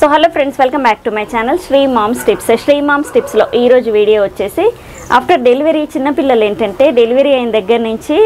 So hello friends, welcome back to my channel Sri moms tips. Sri moms టిప్స్లో ఈరోజు video వచ్చేసి after delivery చిన్నపిల్లలు ఏంటంటే డెలివరీ అయిన దగ్గర నుంచి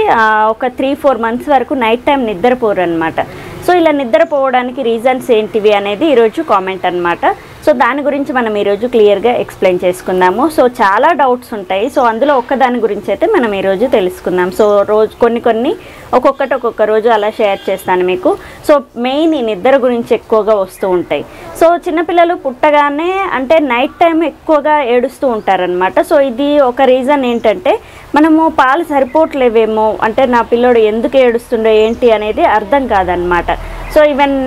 ఒక 3-4 మంత్స్ వరకు నైట్ టైం నిద్రపోరు అనమాట. సో ఇలా నిద్రపోవడానికి రీజన్స్ ఏంటివి అనేది ఈరోజు కామెంట్ అనమాట. సో దాని గురించి మనం ఈరోజు క్లియర్గా ఎక్స్ప్లెయిన్ చేసుకుందాము. సో చాలా డౌట్స్ ఉంటాయి. సో అందులో ఒక్కదాని గురించి అయితే మనం ఈరోజు తెలుసుకుందాం. సో రోజు కొన్ని ఒక్కొక్క రోజు అలా షేర్ చేస్తాను మీకు. సో మెయిన్ ఈ నిద్ర గురించి ఎక్కువగా వస్తూ ఉంటాయి. సో చిన్నపిల్లలు పుట్టగానే అంటే నైట్ టైం ఎక్కువగా ఏడుస్తూ ఉంటారనమాట. సో ఇది ఒక రీజన్ ఏంటంటే మనము పాలు సరిపోవట్లేవేమో, అంటే నా పిల్లోడు ఎందుకు ఏడుస్తుండో ఏంటి అనేది అర్థం కాదనమాట. సో ఈవెన్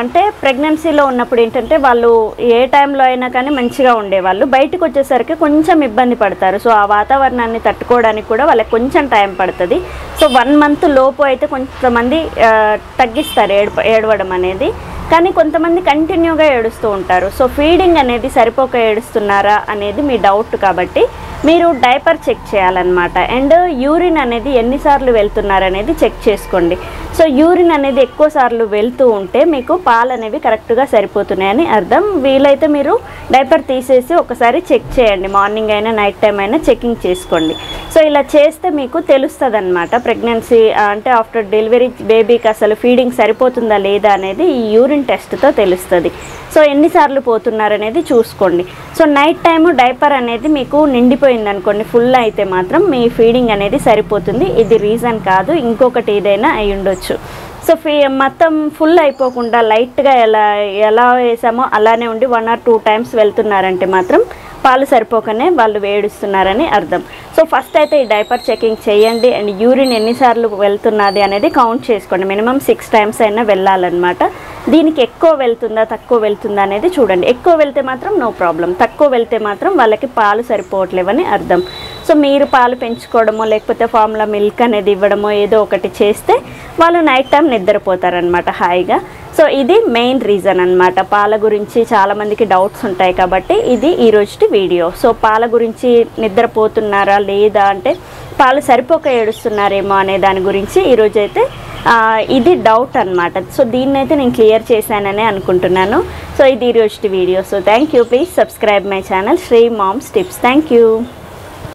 అంటే ప్రెగ్నెన్సీలో ఉన్నప్పుడు ఏంటంటే వాళ్ళు ఏ టైంలో అయినా కానీ మంచిగా ఉండేవాళ్ళు, బయటకు వచ్చేసరికి కొంచెం ఇబ్బంది పడతారు. సో ఆ వాతావరణాన్ని తట్టుకోవడానికి కూడా వాళ్ళకి కొంచెం టైం పడుతుంది. సో 1 మంత్ లోపు అయితే కొంతమంది తగ్గిస్తారు ఏడవడం అనేది, కానీ కొంతమంది కంటిన్యూగా ఏడుస్తూ ఉంటారు. సో ఫీడింగ్ అనేది సరిపోక ఏడుస్తున్నారా అనేది మీ డౌట్, కాబట్టి మీరు డైపర్ చెక్ చేయాలన్నమాట. అండ్ యూరిన్ అనేది ఎన్నిసార్లు వెళ్తున్నారనేది చెక్ చేసుకోండి. సో యూరిన్ అనేది ఎక్కువ సార్లు వెళ్తూ ఉంటే మీకు పాలు అనేవి కరెక్ట్గా సరిపోతున్నాయని అర్థం. వీలైతే మీరు డైపర్ తీసేసి ఒకసారి చెక్ చేయండి, మార్నింగ్ అయినా నైట్ టైం అయినా చెకింగ్ చేసుకోండి. సో ఇలా చేస్తే మీకు తెలుస్తుంది అనమాట ప్రెగ్నెన్సీ అంటే ఆఫ్టర్ డెలివరీ బేబీకి అసలు ఫీడింగ్ సరిపోతుందా లేదా అనేది ఈ యూరిన్ టెస్ట్తో తెలుస్తుంది. సో ఎన్నిసార్లు పోతున్నారనేది చూసుకోండి. సో నైట్ టైము డైపర్ అనేది మీకు నిండిపోయింది అనుకోండి, ఫుల్ అయితే మాత్రం మీ ఫీడింగ్ అనేది సరిపోతుంది. ఇది రీజన్ కాదు, ఇంకొకటి ఏదైనా అయి ఉండొచ్చు. సో మొత్తం ఫుల్ అయిపోకుండా లైట్గా ఎలా వేసామో అలానే ఉండి 1 or 2 టైమ్స్ వెళ్తున్నారంటే మాత్రం పాలు సరిపోకనే వాళ్ళు ఏడుస్తున్నారని అర్థం. సో ఫస్ట్ అయితే ఈ డైపర్ చెకింగ్ చేయండి. అండ్ యూరిన్ ఎన్నిసార్లు వెళ్తున్నది అనేది కౌంట్ చేసుకోండి. మినిమం 6 టైమ్స్ అయినా వెళ్ళాలన్నమాట. దీనికి ఎక్కువ వెళ్తుందా తక్కువ వెళ్తుందా అనేది చూడండి. ఎక్కువ వెళ్తే మాత్రం నో ప్రాబ్లం, తక్కువ వెళ్తే మాత్రం వాళ్ళకి పాలు సరిపోవట్లేవని అర్థం. సో మీరు పాలు పెంచుకోవడమో లేకపోతే ఫార్ములా మిల్క్ అనేది ఇవ్వడమో ఏదో ఒకటి చేస్తే వాళ్ళు నైట్ టైం నిద్రపోతారనమాట హాయిగా. సో ఇది మెయిన్ రీజన్ అనమాట. పాల గురించి చాలామందికి డౌట్స్ ఉంటాయి కాబట్టి ఇది ఈరోజు వీడియో. సో పాల గురించి నిద్రపోతున్నారా లేదా అంటే పాలు సరిపోక ఏడుస్తున్నారేమో అనే దాని గురించి ఈరోజైతే ఇది డౌట్ అనమాట. సో దీన్నైతే నేను క్లియర్ చేశాననే అనుకుంటున్నాను. సో ఇది ఈరోజు video. So thank you. Please subscribe my channel Sri moms tips. Thank you.